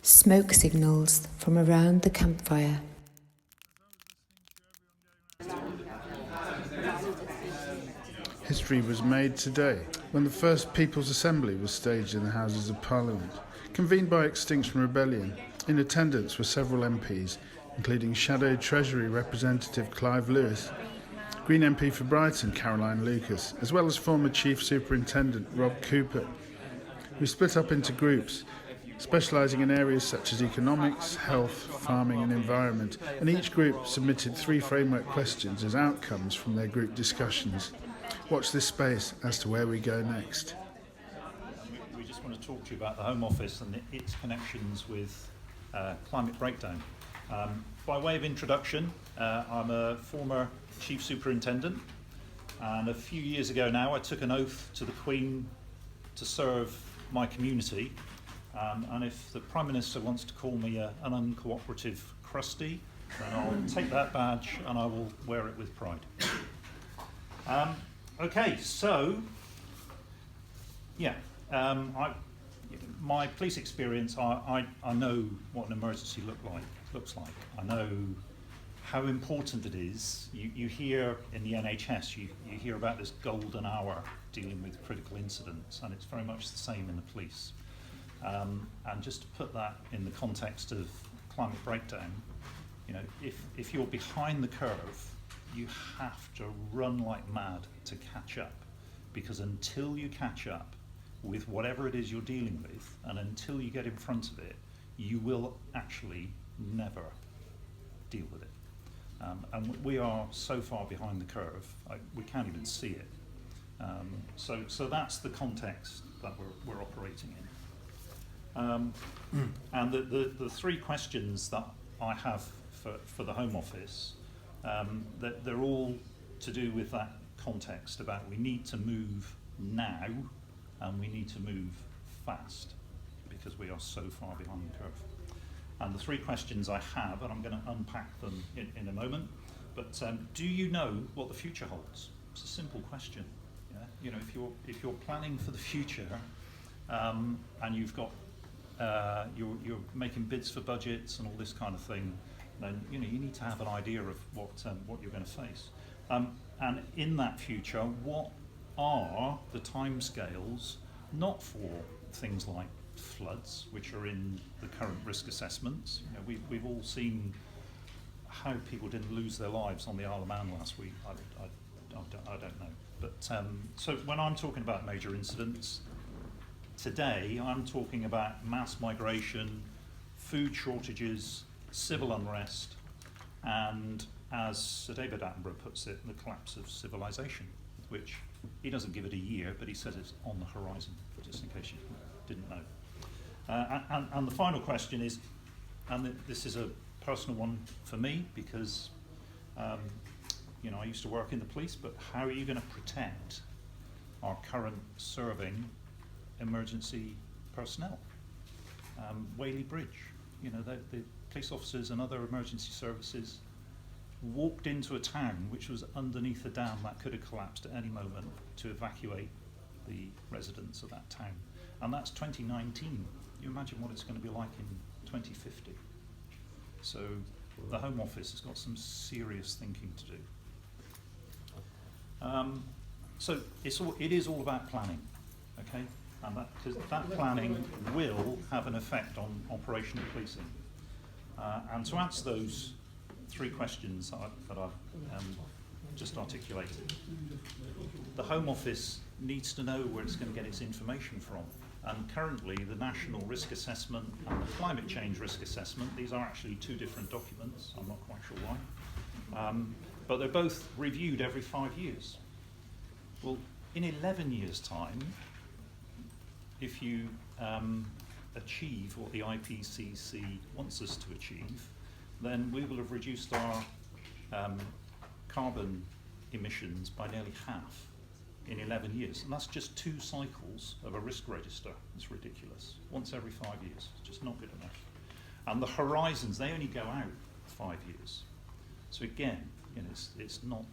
Smoke signals from around the campfire. History was made today when the first People's Assembly was staged in the Houses of Parliament, convened by Extinction Rebellion. In attendance were several MPs, including Shadow Treasury Representative Clive Lewis, Green MP for Brighton Caroline Lucas, as well as former Chief Superintendent Rob Cooper. We split up into groups, specialising in areas such as economics, health, farming and environment, and each group submitted 3 framework questions as outcomes from their group discussions. Watch this space as to where we go next. We just want to talk to you about the Home Office and its connections with climate breakdown. By way of introduction, I'm a former Chief Superintendent, and a few years ago now I took an oath to the Queen to serve my community, and if the Prime Minister wants to call me an uncooperative crusty, then I'll take that badge and I will wear it with pride. Okay, so, my police experience, I know what an emergency looks like. I know how important it is. You hear in the NHS, you hear about this golden hour dealing with critical incidents, and it's very much the same in the police. And just to put that in the context of climate breakdown, you know, if you're behind the curve, you have to run like mad to catch up, because until you catch up with whatever it is you're dealing with, and until you get in front of it, you will actually never deal with it. And we are so far behind the curve, we can't even see it. So that's the context that we're operating in. And the 3 questions that I have for the Home Office, that they're all to do with that context about we need to move now and we need to move fast because we are so far behind the curve. And the 3 questions I have, and I'm going to unpack them in a moment, but do you know what the future holds? It's a simple question. Yeah? You know, if you're planning for the future, and you've got you're making bids for budgets and all this kind of thing, then you need to have an idea of what you're going to face. And in that future, what are the timescales, not for things like floods, which are in the current risk assessments. You know, we've all seen how people didn't lose their lives on the Isle of Man last week. I don't know. But so when I'm talking about major incidents, today I'm talking about mass migration, food shortages, civil unrest, and as Sir David Attenborough puts it, the collapse of civilization, which he doesn't give it a year, but he says it's on the horizon, just in case you didn't know. And the final question is, and this is a personal one for me because you know, I used to work in the police, but how are you going to protect our current serving emergency personnel? Whaley Bridge, you know, the police officers and other emergency services walked into a town which was underneath a dam that could have collapsed at any moment to evacuate the residents of that town. And that's 2019. You imagine what it's going to be like in 2050. So the Home Office has got some serious thinking to do. So it is all about planning, okay? And because that planning will have an effect on operational policing. And to answer those 3 questions that I've just articulated, the Home Office needs to know where it's going to get its information from. And currently, the National Risk Assessment and the Climate Change Risk Assessment, these are actually 2 different documents, I'm not quite sure why, but they're both reviewed every 5 years. Well, in 11 years' time, if you achieve what the IPCC wants us to achieve, then we will have reduced our carbon emissions by nearly half in 11 years. And that's just 2 cycles of a risk register. It's ridiculous. Once every 5 years. It's just not good enough. And the horizons, they only go out 5 years. So again, you know, it's not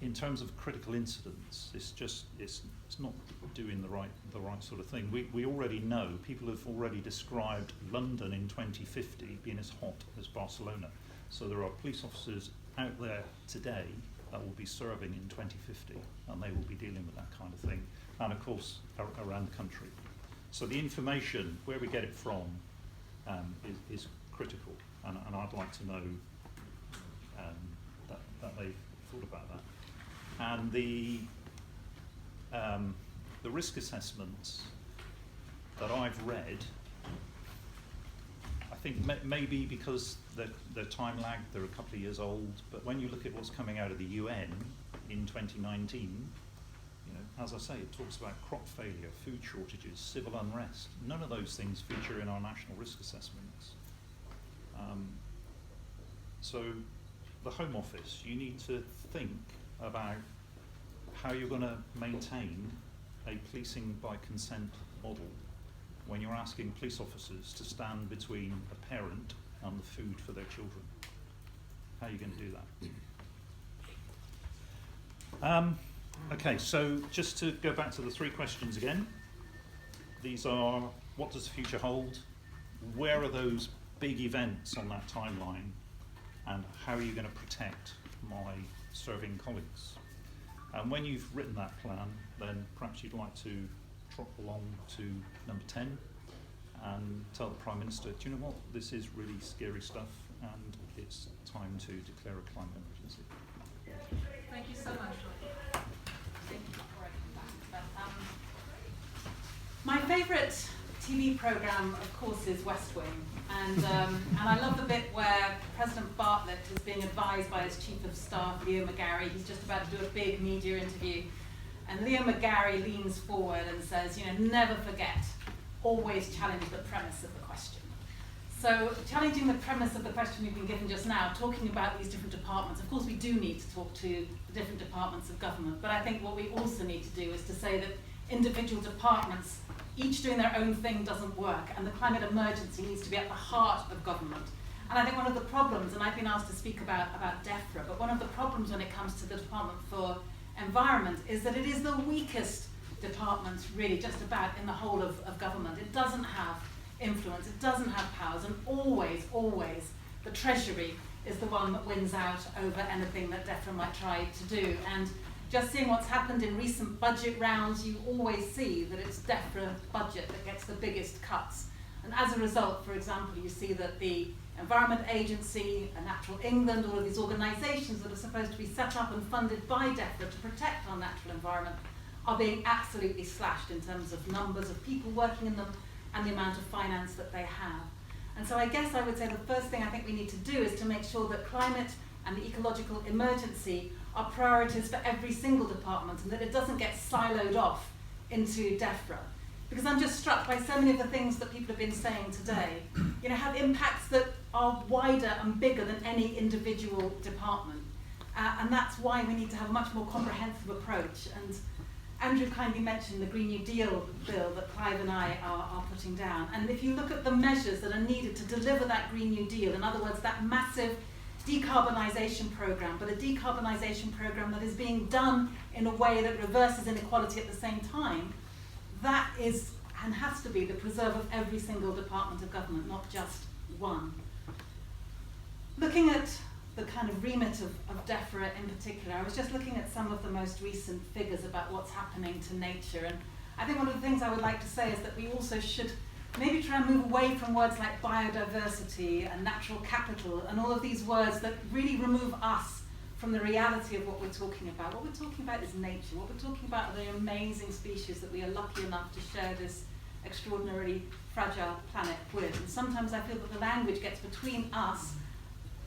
in terms of critical incidents, it's not doing the right sort of thing. We already know, people have already described London in 2050 being as hot as Barcelona. So there are police officers out there today that will be serving in 2050, and they will be dealing with that kind of thing, and of course around the country. So the information, where we get it from, is critical, and I'd like to know that they've thought about that. And the risk assessments that I've read, I think maybe because they're time lagged, they're a couple of years old, but when you look at what's coming out of the UN in 2019, you know, as I say, it talks about crop failure, food shortages, civil unrest. None of those things feature in our national risk assessments. So the Home Office, you need to think about how you're going to maintain a policing by consent model when you're asking police officers to stand between a parent and the food for their children. How are you going to do that? Okay, so just to go back to the three questions again. These are, what does the future hold? Where are those big events on that timeline? And how are you going to protect my serving colleagues? And when you've written that plan, then perhaps you'd like to trot along to number 10 and tell the Prime Minister, do you know what, this is really scary stuff and it's time to declare a climate emergency. Thank you so much. Thank you for that. My favourite TV programme, of course, is West Wing. And I love the bit where President Bartlett is being advised by his Chief of Staff, Leo McGarry. He's just about to do a big media interview. And Leo McGarry leans forward and says, you know, never forget, always challenge the premise of the question. So challenging the premise of the question we've been given just now, talking about these different departments. Of course, we do need to talk to the different departments of government. But I think what we also need to do is to say that individual departments, each doing their own thing, doesn't work, and the climate emergency needs to be at the heart of government. And I think one of the problems, and I've been asked to speak about DEFRA, but one of the problems when it comes to the Department for Environment is that it is the weakest department, really, just about in the whole of government. It doesn't have influence, it doesn't have powers, and always, always, the Treasury is the one that wins out over anything that DEFRA might try to do. And just seeing what's happened in recent budget rounds, you always see that it's DEFRA budget that gets the biggest cuts. And as a result, for example, you see that the Environment Agency, Natural England, all of these organisations that are supposed to be set up and funded by DEFRA to protect our natural environment are being absolutely slashed in terms of numbers of people working in them and the amount of finance that they have. And so I guess I would say the first thing I think we need to do is to make sure that climate and the ecological emergency are priorities for every single department and that it doesn't get siloed off into DEFRA. Because I'm just struck by so many of the things that people have been saying today, you know, have impacts that are wider and bigger than any individual department. And that's why we need to have a much more comprehensive approach. And Andrew kindly mentioned the Green New Deal bill that Clive and I are putting down. And if you look at the measures that are needed to deliver that Green New Deal, in other words, that massive decarbonisation programme, but a decarbonisation programme that is being done in a way that reverses inequality at the same time, that is and has to be the preserve of every single department of government, not just one. Looking at the kind of remit of DEFRA in particular, I was just looking at some of the most recent figures about what's happening to nature, and I think one of the things I would like to say is that we also should maybe try and move away from words like biodiversity and natural capital and all of these words that really remove us from the reality of what we're talking about. What we're talking about is nature. What we're talking about are the amazing species that we are lucky enough to share this extraordinarily fragile planet with. And sometimes I feel that the language gets between us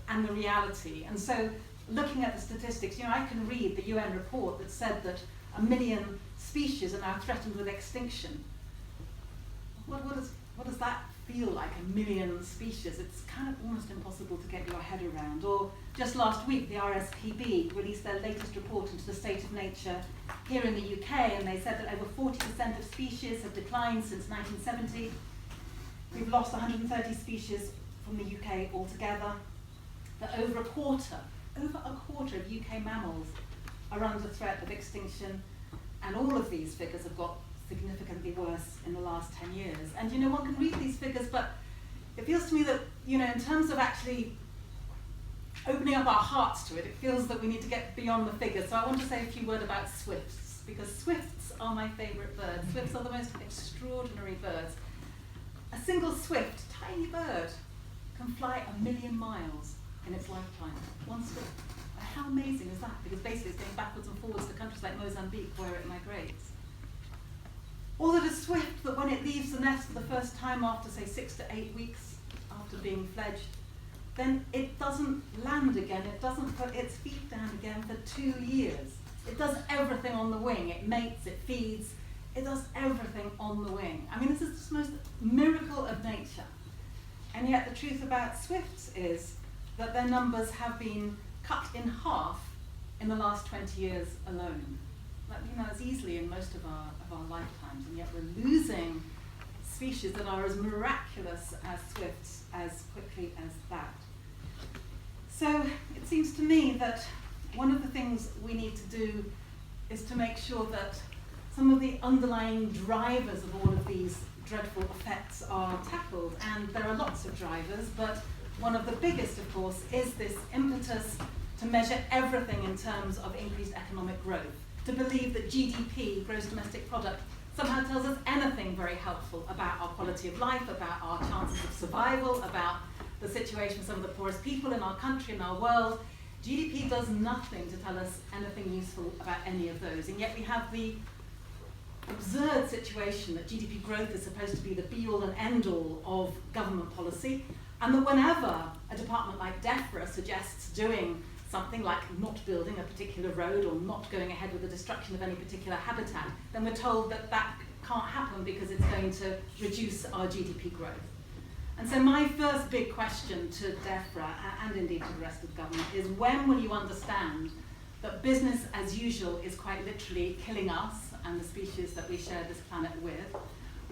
and the reality. And so looking at the statistics, you know, I can read the UN report that said that 1 million species are now threatened with extinction. What does that feel like, 1 million species? It's kind of almost impossible to get your head around. Or just last week, the RSPB released their latest report into the state of nature here in the UK, and they said that over 40% of species have declined since 1970. We've lost 130 species from the UK altogether. That over a quarter of UK mammals are under threat of extinction, and all of these figures have got significantly worse in the last 10 years. And you know, one can read these figures, but it feels to me that, you know, in terms of actually opening up our hearts to it, it feels that we need to get beyond the figures. So I want to say a few words about swifts, because swifts are my favourite birds. Swifts are the most extraordinary birds. A single swift, tiny bird, can fly 1 million miles in its lifetime. One swift. How amazing is that? Because basically it's going backwards and forwards to countries like Mozambique where it migrates. Or that a swift, that when it leaves the nest for the first time after, say, 6 to 8 weeks after being fledged, then it doesn't land again, it doesn't put its feet down again for 2 years. It does everything on the wing. It mates, it feeds, it does everything on the wing. I mean, this is the most miracle of nature. And yet the truth about swifts is that their numbers have been cut in half in the last 20 years alone. Like, you know, as easily in most of our lifetimes, and yet we're losing species that are as miraculous as swifts as quickly as that. So it seems to me that one of the things we need to do is to make sure that some of the underlying drivers of all of these dreadful effects are tackled. And there are lots of drivers, but one of the biggest, of course, is this impetus to measure everything in terms of increased economic growth, to believe that GDP, gross domestic product, somehow tells us anything very helpful about our quality of life, about our chances of survival, about the situation of some of the poorest people in our country, in our world. GDP does nothing to tell us anything useful about any of those, and yet we have the absurd situation that GDP growth is supposed to be the be-all and end-all of government policy, and that whenever a department like DEFRA suggests doing something like not building a particular road or not going ahead with the destruction of any particular habitat, then we're told that that can't happen because it's going to reduce our GDP growth. And so my first big question to DEFRA, and indeed to the rest of the government, is when will you understand that business as usual is quite literally killing us and the species that we share this planet with?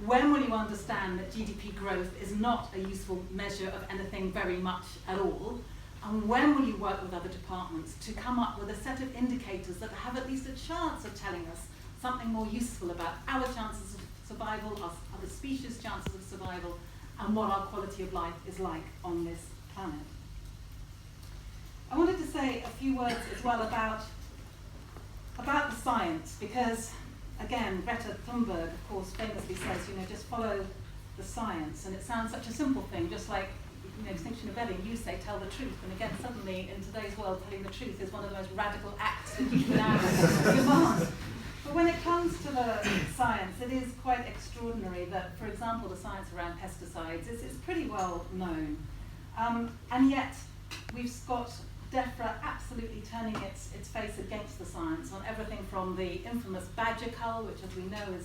When will you understand that GDP growth is not a useful measure of anything very much at all? And when will you work with other departments to come up with a set of indicators that have at least a chance of telling us something more useful about our chances of survival, our other species' chances of survival, and what our quality of life is like on this planet? I wanted to say a few words as well about the science, because again, Greta Thunberg, of course, famously says, you know, just follow the science, and it sounds such a simple thing, just like, you know, Extinction Rebellion, you say tell the truth, and again, suddenly in today's world, telling the truth is one of the most radical acts that you can demand. But when it comes to the science, it is quite extraordinary that, for example, the science around pesticides is pretty well known, and yet we've got DEFRA absolutely turning its face against the science on everything from the infamous badger cull, which, as we know,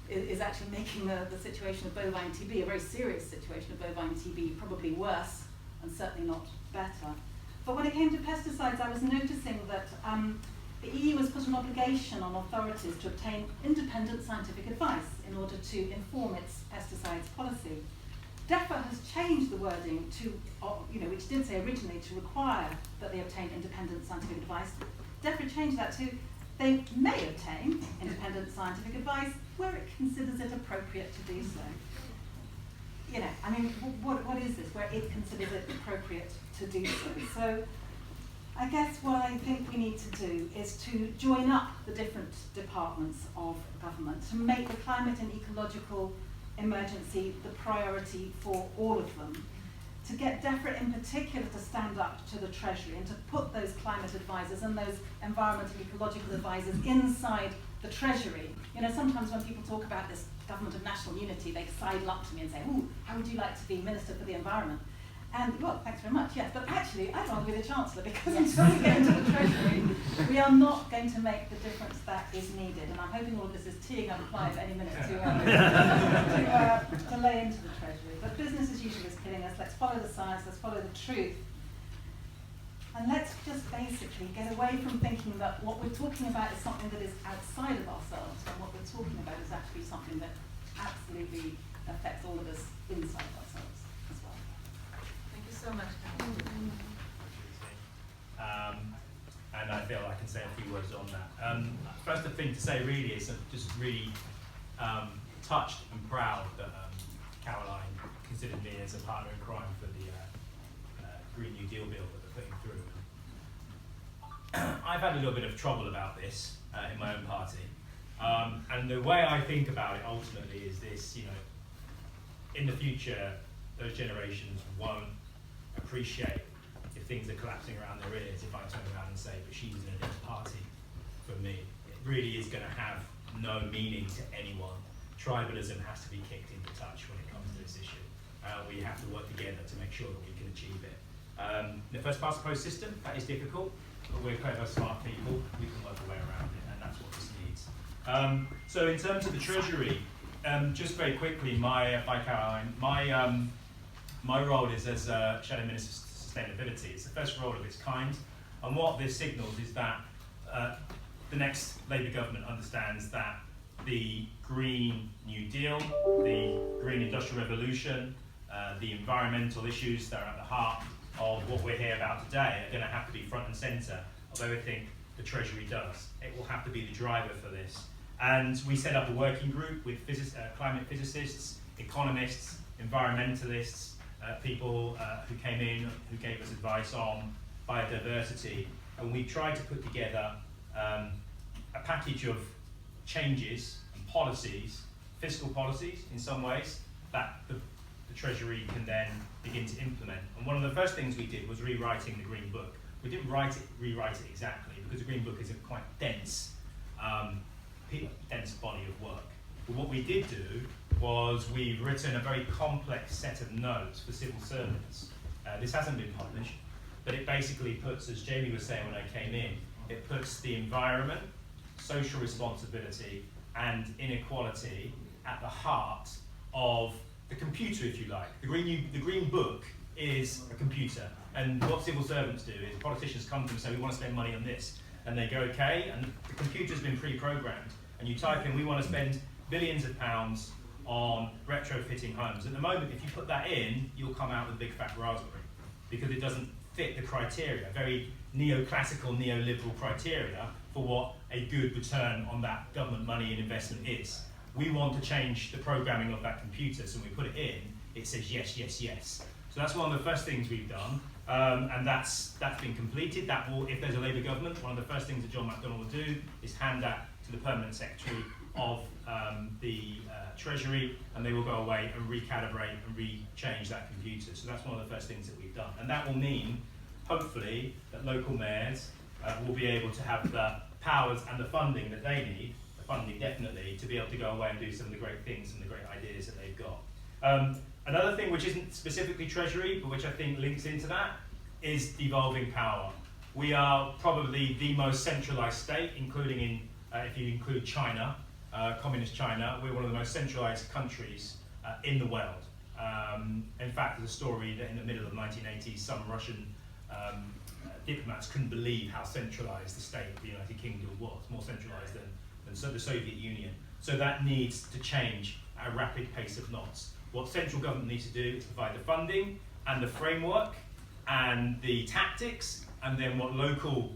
is actually making the situation of bovine TB, a very serious situation of bovine TB, probably worse and certainly not better. But when it came to pesticides, I was noticing that the EU has put an obligation on authorities to obtain independent scientific advice in order to inform its pesticides policy. DEFRA has changed the wording to, you know, which did say originally to require that they obtain independent scientific advice. DEFRA changed that to they may obtain independent scientific advice where it considers it appropriate to do so. You know, I mean, what is this, where it considers it appropriate to do so? So I guess what I think we need to do is to join up the different departments of government to make the climate and ecological emergency the priority for all of them, to get DEFRA in particular to stand up to the Treasury and to put those climate advisors and those environmental and ecological advisors inside the Treasury. You know, sometimes when people talk about this government of national unity, they sidle up to me and say, "Ooh, how would you like to be Minister for the Environment?" And, well, thanks very much, yes, but actually I'd rather be the Chancellor, because until we get into the Treasury, we are not going to make the difference that is needed. And I'm hoping all of this is teeing up Clive any minute to lay into the Treasury. But business as usual is killing us. Let's follow the science, let's follow the truth. And let's just basically get away from thinking that what we're talking about is something that is outside of ourselves, and what we're talking about is actually something that absolutely affects all of us inside of ourselves as well. Thank you so much, Carol. And I feel I can say a few words on that. First thing to say really is I'm just really touched and proud that Caroline considered me as a partner in crime for the Green New Deal bill that they're putting through. I've had a little bit of trouble about this in my own party. And the way I think about it ultimately is this, you know, in the future, those generations won't appreciate if things are collapsing around their ears if I turn around and say, but she was in a different party for me. It really is going to have no meaning to anyone. Tribalism has to be kicked into touch when it comes to this issue. We have to work together to make sure that we can achieve it. The first past the post system, that is difficult, but we're clever, smart people. We can work our way around it, and that's what this needs. So in terms of the Treasury, just very quickly, by Caroline, my role is as Shadow Minister for Sustainability. It's the first role of its kind, and what this signals is that the next Labour government understands that the Green New Deal, the Green Industrial Revolution, the environmental issues that are at the heart of what we're here about today are going to have to be front and centre of everything the Treasury does. It will have to be the driver for this. And we set up a working group with climate physicists, economists, environmentalists, people who came in, who gave us advice on biodiversity, and we tried to put together a package of changes and policies, fiscal policies in some ways, that the Treasury can then begin to implement. And one of the first things we did was rewriting the Green Book. We didn't rewrite it exactly, because the Green Book is a quite dense body of work. But what we did do was we've written a very complex set of notes for civil servants. This hasn't been published, but it basically puts, as Jamie was saying when I came in, it puts the environment, social responsibility, and inequality at the heart of the computer, if you like. The Green Book is a computer, and what civil servants do is politicians come to them and say, we want to spend money on this, and they go, okay, and the computer's been pre-programmed, and you type in, we want to spend billions of pounds on retrofitting homes. At the moment, if you put that in, you'll come out with a big fat raspberry, because it doesn't fit the criteria, very neoclassical, neoliberal criteria for what a good return on that government money and investment is. We want to change the programming of that computer, so when we put it in, it says yes, yes, yes. So that's one of the first things we've done, and that's been completed. That will, if there's a Labour government, one of the first things that John McDonnell will do is hand that to the Permanent Secretary of the Treasury, and they will go away and recalibrate and re-change that computer. So that's one of the first things that we've done. And that will mean, hopefully, that local mayors will be able to have the powers and the funding that they need, the funding definitely, to be able to go away and do some of the great things and the great ideas that they've got. Another thing which isn't specifically Treasury, but which I think links into that, is devolving power. We are probably the most centralised state, including in, if you include China, communist China, we're one of the most centralised countries in the world. In fact, there's a story that in the middle of the 1980s, some Russian diplomats couldn't believe how centralised the state of the United Kingdom was, more centralised than the Soviet Union. So that needs to change at a rapid pace of knots. What central government needs to do is provide the funding and the framework and the tactics, and then what local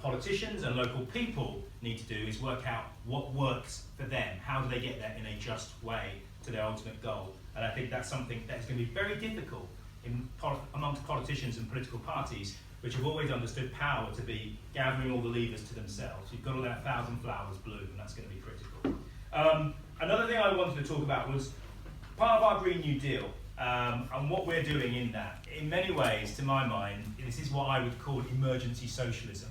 politicians and local people need to do is work out what works for them. How do they get there in a just way to their ultimate goal? And I think that's something that is going to be very difficult amongst politicians and political parties, which have always understood power to be gathering all the levers to themselves. You've got to let 1,000 flowers bloom, and that's going to be critical. Another thing I wanted to talk about was part of our Green New Deal, and what we're doing in that. In many ways, to my mind, this is what I would call emergency socialism.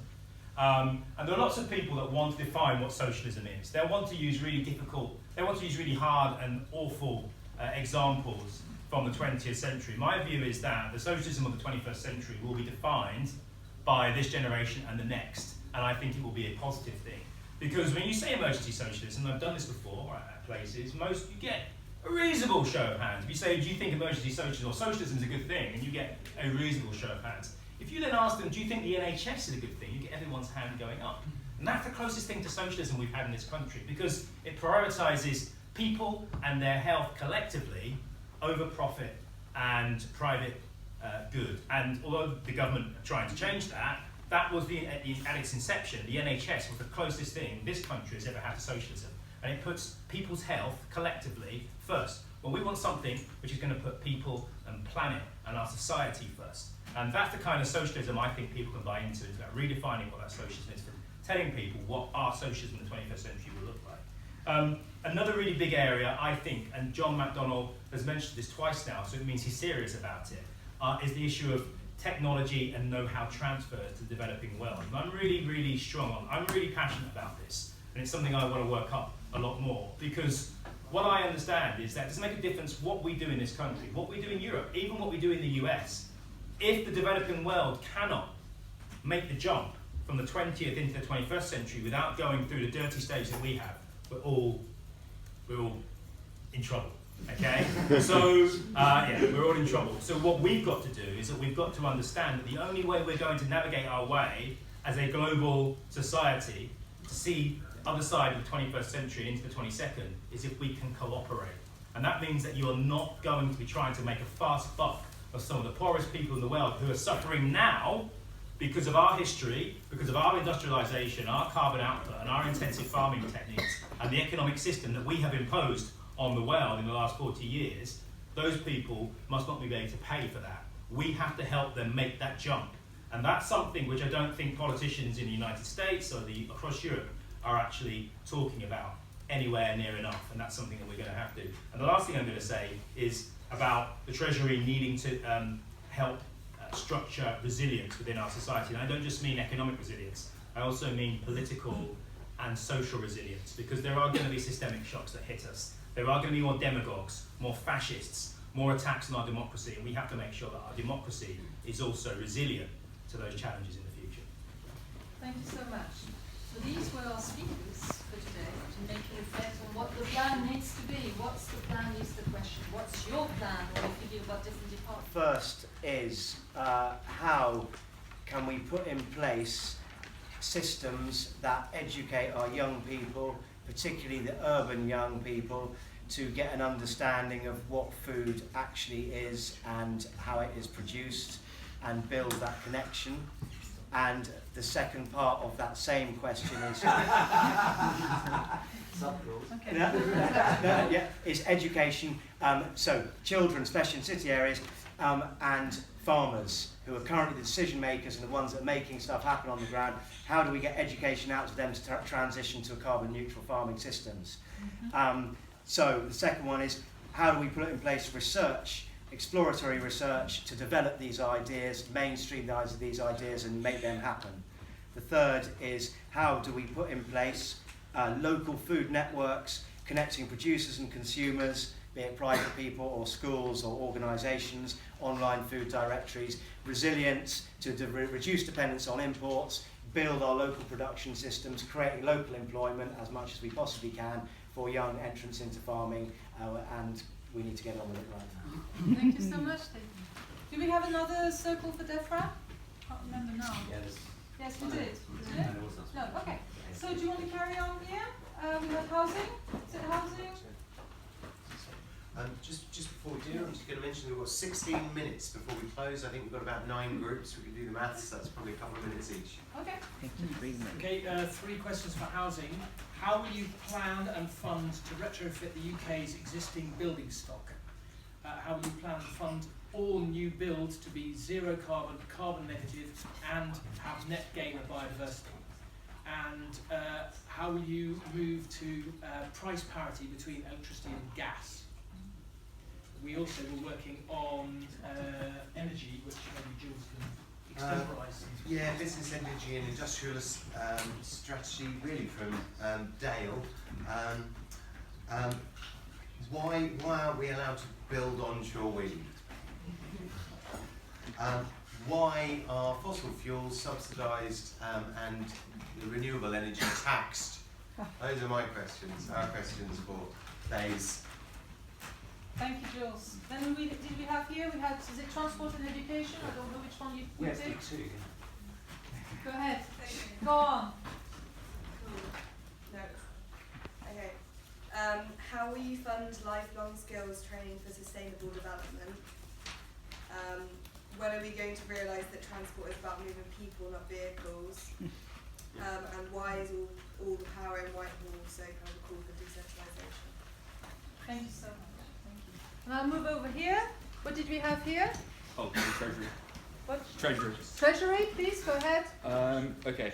And there are lots of people that want to define what socialism is. They want to use really difficult, they want to use really hard and awful examples from the 20th century. My view is that the socialism of the 21st century will be defined by this generation and the next, and I think it will be a positive thing. Because when you say emergency socialism, and I've done this before at places, you get a reasonable show of hands. If you say, do you think emergency socialism or socialism is a good thing, and you get a reasonable show of hands. If you then ask them, do you think the NHS is a good thing, you get everyone's hand going up. And that's the closest thing to socialism we've had in this country, because it prioritises people and their health collectively over profit and private good. And although the government are trying to change that, that was at its inception, the NHS was the closest thing this country has ever had to socialism. And it puts people's health collectively first. Well, we want something which is going to put people and planet and our society first. And that's the kind of socialism I think people can buy into. It's about redefining what that socialism is, for telling people what our socialism in the 21st century will look like. Another really big area, I think, and John McDonnell has mentioned this twice now, so it means he's serious about it, is the issue of technology and know-how transfer to the developing world. And I'm really, really strong on, I'm really passionate about this, and it's something I want to work up a lot more, because what I understand is that it doesn't make a difference what we do in this country, what we do in Europe, even what we do in the US. If the developing world cannot make the jump from the 20th into the 21st century without going through the dirty stage that we have, we're all in trouble. Okay, so yeah, we're all in trouble. So what we've got to do is that we've got to understand that the only way we're going to navigate our way as a global society to see the other side of the 21st century into the 22nd is if we can cooperate. And that means that you are not going to be trying to make a fast buck of some of the poorest people in the world who are suffering now because of our history, because of our industrialization, our carbon output, and our intensive farming techniques, and the economic system that we have imposed on the world in the last 40 years. Those people must not be able to pay for that. We have to help them make that jump. And that's something which I don't think politicians in the United States or across Europe are actually talking about anywhere near enough, and that's something that we're going to have to. And the last thing I'm going to say is about the Treasury needing to help structure resilience within our society. And I don't just mean economic resilience, I also mean political and social resilience, because there are going to be systemic shocks that hit us. There are going to be more demagogues, more fascists, more attacks on our democracy, and we have to make sure that our democracy is also resilient to those challenges in the future. Thank you so much. So these were our speakers for today, to make it effect on what the plan needs to be. What's the plan is the question. What's your plan when you're thinking about different departments? First is how can we put in place systems that educate our young people, particularly the urban young people, to get an understanding of what food actually is and how it is produced, and build that connection. And the second part of that same question is is education. So children, especially in city areas, and farmers who are currently the decision makers and the ones that are making stuff happen on the ground. How do we get education out to them to transition to carbon neutral farming systems? So the second one is, how do we put in place research, exploratory research, to develop these ideas, mainstream these ideas and make them happen? The third is, how do we put in place local food networks connecting producers and consumers, be it private people or schools or organisations, online food directories, resilience to reduce dependence on imports, build our local production systems, creating local employment as much as we possibly can for young entrants into farming, and we need to get on with it right now. Thank you so much. Do we have another circle for DEFRA? Can't remember now. Yes, we did. No, okay. So do you want to carry on here? We have housing. Is it housing? Just before we do, I'm just going to mention that we've got 16 minutes before we close. I think we've got about 9 groups. We can do the maths. That's probably a couple of minutes each. Okay. Okay, 3 questions for housing. How will you plan and fund to retrofit the UK's existing building stock? How will you plan and fund all new builds to be zero carbon, carbon negative, and have net gain of biodiversity? And how will you move to price parity between electricity and gas? We also were working on energy, which maybe Jules can extemporise. Yeah, business energy and industrialist strategy, really from Dale. Why aren't we allowed to build onshore wind? Why are fossil fuels subsidised and the renewable energy taxed? Those are my questions. Our questions for days. Thank you, Jules. Then did we have here? We had, is it transport and education? I don't know which one you put in. Yes, 2. Go ahead. Go on. No. Okay. How will you fund lifelong skills training for sustainable development? when are we going to realise that transport is about moving people, not vehicles? And why is all the power in Whitehall so kind of a call for decentralisation? Thank you so much. Thank you. And I'll move over here. What did we have here? Oh, the Treasury. What? Treasury. Treasury, please go ahead. Okay.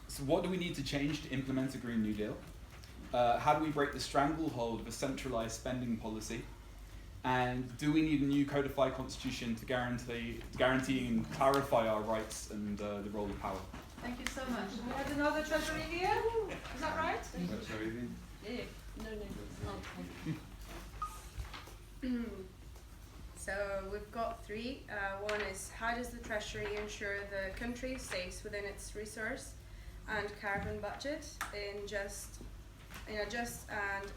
So what do we need to change to implement a Green New Deal? How do we break the stranglehold of a centralised spending policy? And do we need a new codified constitution to guarantee and clarify our rights and the role of power? Thank you so much. We had another treasury here. Is that right? Yeah. No. So we've got three. One is, how does the Treasury ensure the country stays within its resource and carbon budget in a just and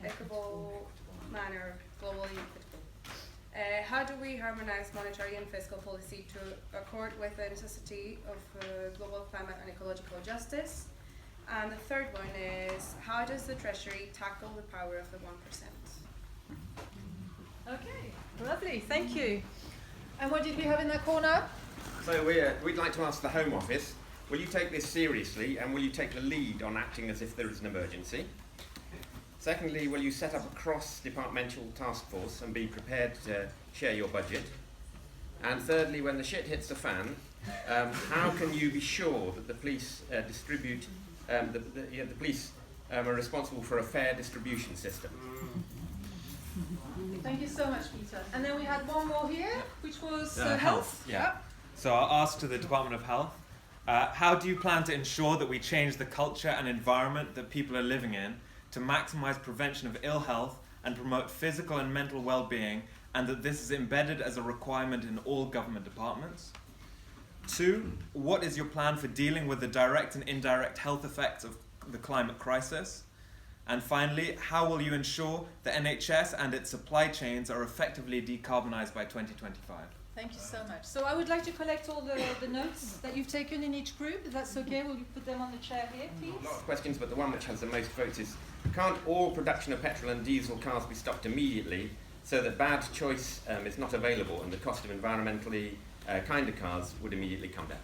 equitable manner, globally equitable? How do we harmonise monetary and fiscal policy to accord with the necessity of global climate and ecological justice? And the third one is, how does the Treasury tackle the power of the 1%? Okay, lovely, thank you. And what did we have in that corner? So we'd like to ask the Home Office, will you take this seriously and will you take the lead on acting as if there is an emergency? Secondly, will you set up a cross-departmental task force and be prepared to share your budget? And thirdly, when the shit hits the fan, how can you be sure that the police the police are responsible for a fair distribution system? Thank you so much, Peter. And then we had one more here, which was health. Yeah. So I'll ask to the Department of Health, how do you plan to ensure that we change the culture and environment that people are living in to maximise prevention of ill health and promote physical and mental well-being, and that this is embedded as a requirement in all government departments? 2, what is your plan for dealing with the direct and indirect health effects of the climate crisis? And finally, how will you ensure the NHS and its supply chains are effectively decarbonised by 2025? Thank you so much. So I would like to collect all the notes that you've taken in each group, if that's okay. Will you put them on the chair here, please? A lot of questions, but the one which has the most votes is, can't all production of petrol and diesel cars be stopped immediately so that bad choice is not available and the cost of environmentally kinder cars would immediately come down?